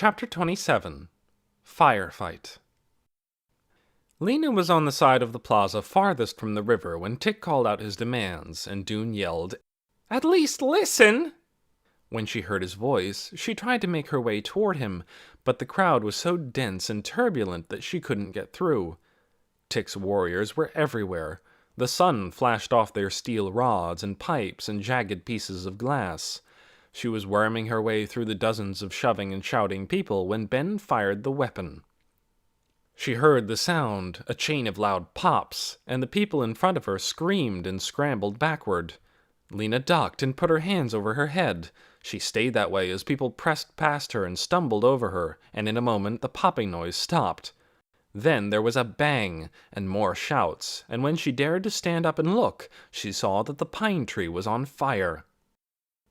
Chapter 27 Firefight. Lena was on the side of the plaza farthest from the river when Tick called out his demands, and Doon yelled, "At least listen!" When she heard his voice, she tried to make her way toward him, but the crowd was so dense and turbulent that she couldn't get through. Tick's warriors were everywhere. The sun flashed off their steel rods and pipes and jagged pieces of glass. She was worming her way through the dozens of shoving and shouting people when Ben fired the weapon. She heard the sound, a chain of loud pops, and the people in front of her screamed and scrambled backward. Lena ducked and put her hands over her head. She stayed that way as people pressed past her and stumbled over her, and in a moment the popping noise stopped. Then there was a bang, and more shouts, and when she dared to stand up and look, she saw that the pine tree was on fire.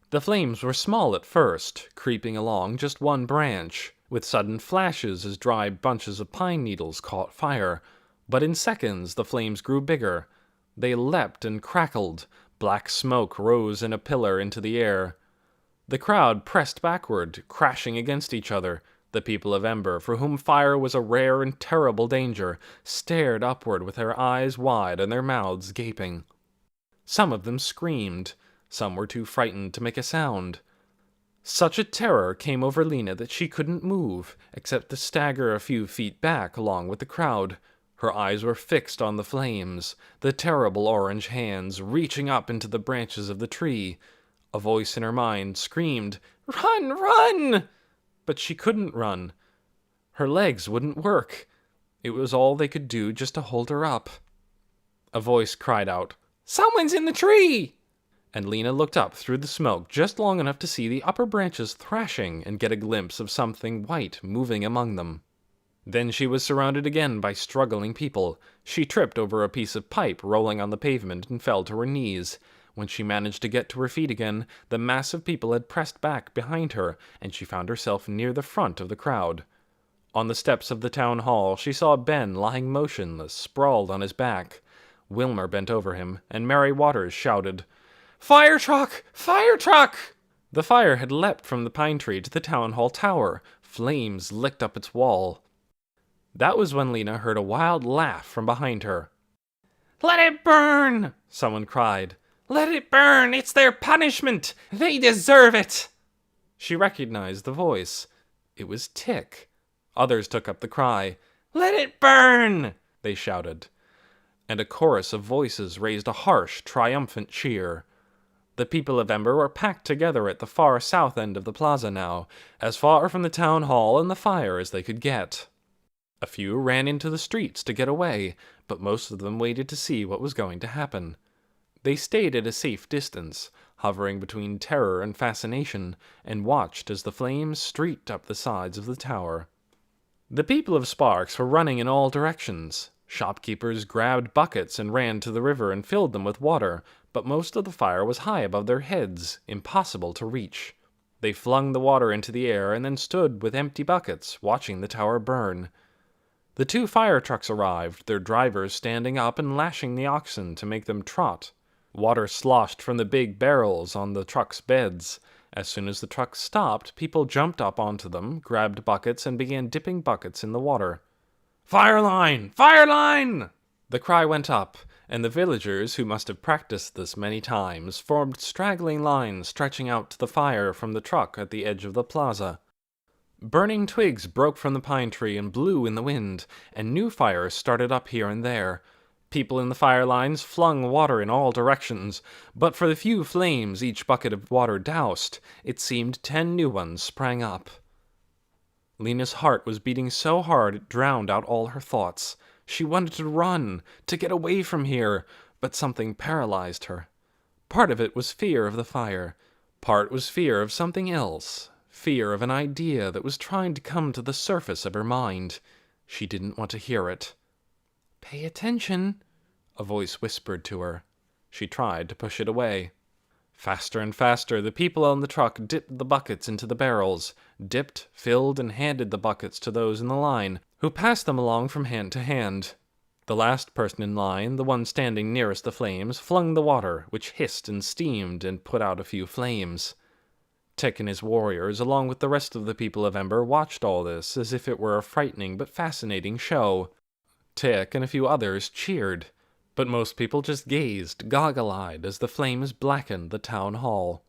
The flames were small at first, creeping along just one branch, with sudden flashes as dry bunches of pine needles caught fire. But in seconds the flames grew bigger. They leapt and crackled. Black smoke rose in a pillar into the air. The crowd pressed backward, crashing against each other. The people of Ember, for whom fire was a rare and terrible danger, stared upward with their eyes wide and their mouths gaping. Some of them screamed. Some were too frightened to make a sound. Such a terror came over Lena that she couldn't move, except to stagger a few feet back along with the crowd. Her eyes were fixed on the flames, the terrible orange hands reaching up into the branches of the tree. A voice in her mind screamed, "Run, run!" But she couldn't run. Her legs wouldn't work. It was all they could do just to hold her up. A voice cried out, "Someone's in the tree!" And Lena looked up through the smoke just long enough to see the upper branches thrashing and get a glimpse of something white moving among them. Then she was surrounded again by struggling people. She tripped over a piece of pipe rolling on the pavement and fell to her knees. When she managed to get to her feet again, the mass of people had pressed back behind her, and she found herself near the front of the crowd. On the steps of the town hall, she saw Ben lying motionless, sprawled on his back. Wilmer bent over him, and Mary Waters shouted, "Fire truck! Fire truck!" The fire had leapt from the pine tree to the town hall tower. Flames licked up its wall. That was when Lena heard a wild laugh from behind her. "Let it burn!" someone cried. "Let it burn! It's their punishment! They deserve it!" She recognized the voice. It was Tick. Others took up the cry. "Let it burn!" they shouted. And a chorus of voices raised a harsh, triumphant cheer. The people of Ember were packed together at the far south end of the plaza now, as far from the town hall and the fire as they could get. A few ran into the streets to get away, but most of them waited to see what was going to happen. They stayed at a safe distance, hovering between terror and fascination, and watched as the flames streaked up the sides of the tower. The people of Sparks were running in all directions. Shopkeepers grabbed buckets and ran to the river and filled them with water, but most of the fire was high above their heads, impossible to reach. They flung the water into the air and then stood with empty buckets, watching the tower burn. The 2 fire trucks arrived, their drivers standing up and lashing the oxen to make them trot. Water sloshed from the big barrels on the trucks' beds. As soon as the trucks stopped, people jumped up onto them, grabbed buckets, and began dipping buckets in the water. "Fire line! Fire line!" The cry went up, and the villagers, who must have practiced this many times, formed straggling lines stretching out to the fire from the truck at the edge of the plaza. Burning twigs broke from the pine tree and blew in the wind, and new fires started up here and there. People in the fire lines flung water in all directions, but for the few flames each bucket of water doused, it seemed 10 new ones sprang up. Lena's heart was beating so hard it drowned out all her thoughts. She wanted to run, to get away from here, but something paralyzed her. Part of it was fear of the fire. Part was fear of something else. Fear of an idea that was trying to come to the surface of her mind. She didn't want to hear it. "Pay attention," a voice whispered to her. She tried to push it away. Faster and faster, the people on the truck dipped the buckets into the barrels, dipped, filled, and handed the buckets to those in the line, who passed them along from hand to hand. The last person in line, the one standing nearest the flames, flung the water, which hissed and steamed and put out a few flames. Tick and his warriors, along with the rest of the people of Ember, watched all this as if it were a frightening but fascinating show. Tick and a few others cheered, but most people just gazed, goggle-eyed, as the flames blackened the town hall.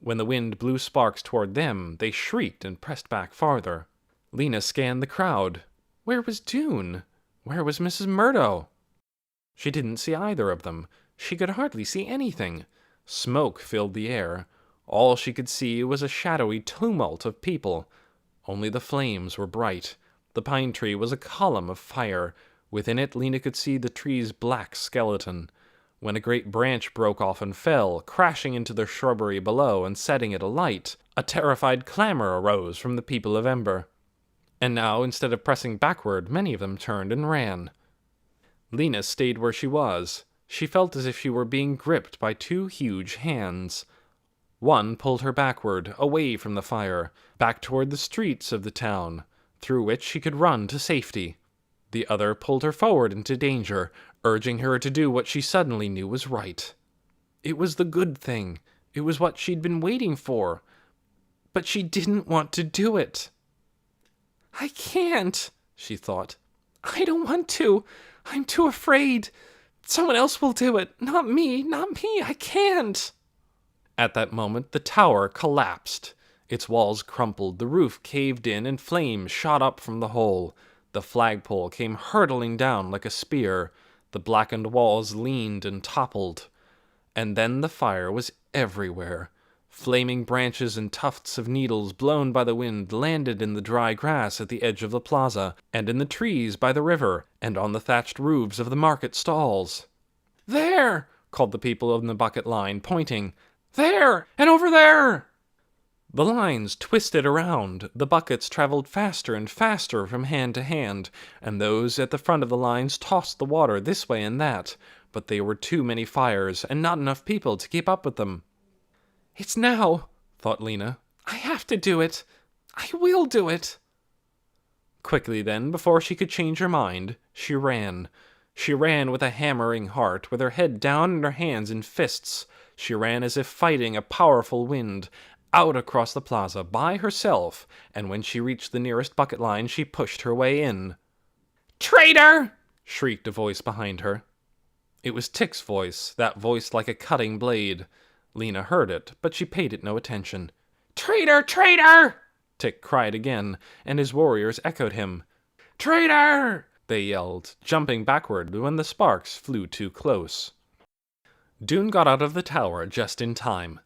When the wind blew sparks toward them, they shrieked and pressed back farther. Lena scanned the crowd. Where was Doon? Where was Mrs. Murdo? She didn't see either of them. She could hardly see anything. Smoke filled the air. All she could see was a shadowy tumult of people. Only the flames were bright. The pine tree was a column of fire. Within it, Lena could see the tree's black skeleton. When a great branch broke off and fell, crashing into the shrubbery below and setting it alight, a terrified clamor arose from the people of Ember. And now, instead of pressing backward, many of them turned and ran. Lena stayed where she was. She felt as if she were being gripped by two huge hands. One pulled her backward, away from the fire, back toward the streets of the town, through which she could run to safety. The other pulled her forward into danger, urging her to do what she suddenly knew was right. It was the good thing. It was what she'd been waiting for. But she didn't want to do it. I can't, she thought. I don't want to. I'm too afraid. Someone else will do it. Not me. I can't. At that moment, the tower collapsed. Its walls crumpled, the roof caved in, and flames shot up from the hole. The flagpole came hurtling down like a spear. The blackened walls leaned and toppled. And then the fire was everywhere. Flaming branches and tufts of needles blown by the wind landed in the dry grass at the edge of the plaza, and in the trees by the river, and on the thatched roofs of the market stalls. There! Called the people in the bucket line, pointing. There! And over there! The lines twisted around. The buckets traveled faster and faster from hand to hand, and those at the front of the lines tossed the water this way and that, but there were too many fires and not enough people to keep up with them. It's now, thought Lena. I have to do it. I will do it. Quickly then, before she could change her mind, she ran. She ran with a hammering heart, with her head down and her hands in fists. She ran as if fighting a powerful wind, out across the plaza by herself, and when she reached the nearest bucket line, she pushed her way in. Traitor! Shrieked a voice behind her. It was Tick's voice, that voice like a cutting blade. Lena heard it, but she paid it no attention. Traitor! Traitor! Tick cried again, and his warriors echoed him. Traitor! They yelled, jumping backward when the sparks flew too close. Doon got out of the tower just in time.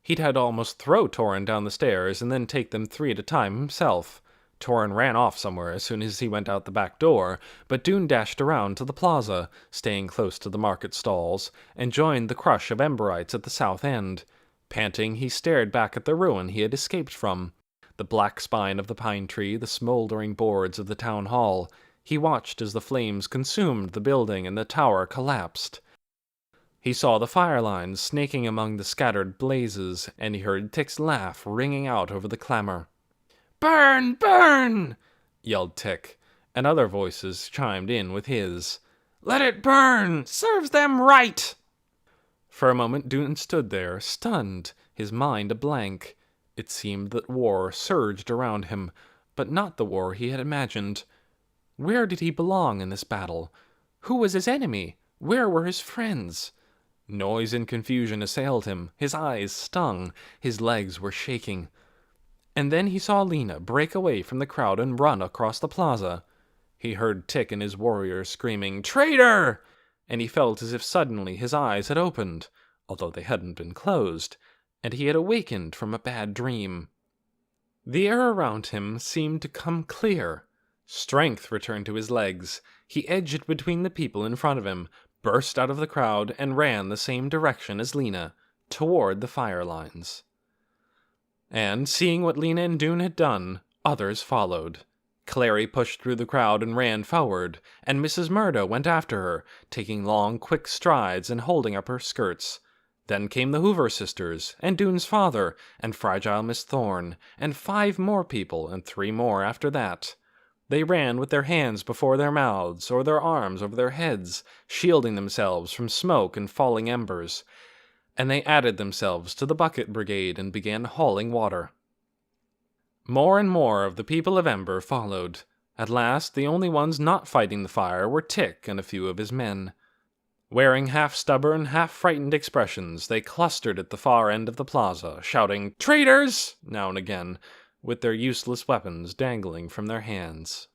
He'd had to almost throw Torin down the stairs and then take them 3 at a time himself. Torin ran off somewhere as soon as he went out the back door, but Doon dashed around to the plaza, staying close to the market stalls, and joined the crush of Emberites at the south end. Panting, he stared back at the ruin he had escaped from. The black spine of the pine tree, the smoldering boards of the town hall. He watched as the flames consumed the building and the tower collapsed. He saw the fire lines snaking among the scattered blazes, and he heard Tick's laugh ringing out over the clamor. Burn! Burn! Yelled Tick, and other voices chimed in with his. Let it burn! Serves them right! For a moment Doon stood there, stunned, his mind a blank. It seemed that war surged around him, but not the war he had imagined. Where did he belong in this battle? Who was his enemy? Where were his friends? Noise and confusion assailed him. His eyes stung. His legs were shaking. And then he saw Lena break away from the crowd and run across the plaza. He heard Tick and his warriors screaming, Traitor! And he felt as if suddenly his eyes had opened, although they hadn't been closed, and he had awakened from a bad dream. The air around him seemed to come clear. Strength returned to his legs. He edged between the people in front of him, burst out of the crowd, and ran the same direction as Lena, toward the fire lines. And, seeing what Lena and Doon had done, others followed. Clary pushed through the crowd and ran forward, and Mrs. Murdo went after her, taking long, quick strides and holding up her skirts. Then came the Hoover sisters, and Doon's father, and Fragile Miss Thorne, and 5 more people, and 3 more after that. They ran with their hands before their mouths, or their arms over their heads, shielding themselves from smoke and falling embers. and they added themselves to the bucket brigade and began hauling water. More and more of the people of Ember followed. At last, the only ones not fighting the fire were Tick and a few of his men. Wearing half-stubborn, half-frightened expressions, they clustered at the far end of the plaza, shouting, "Traitors!" now and again, with their useless weapons dangling from their hands.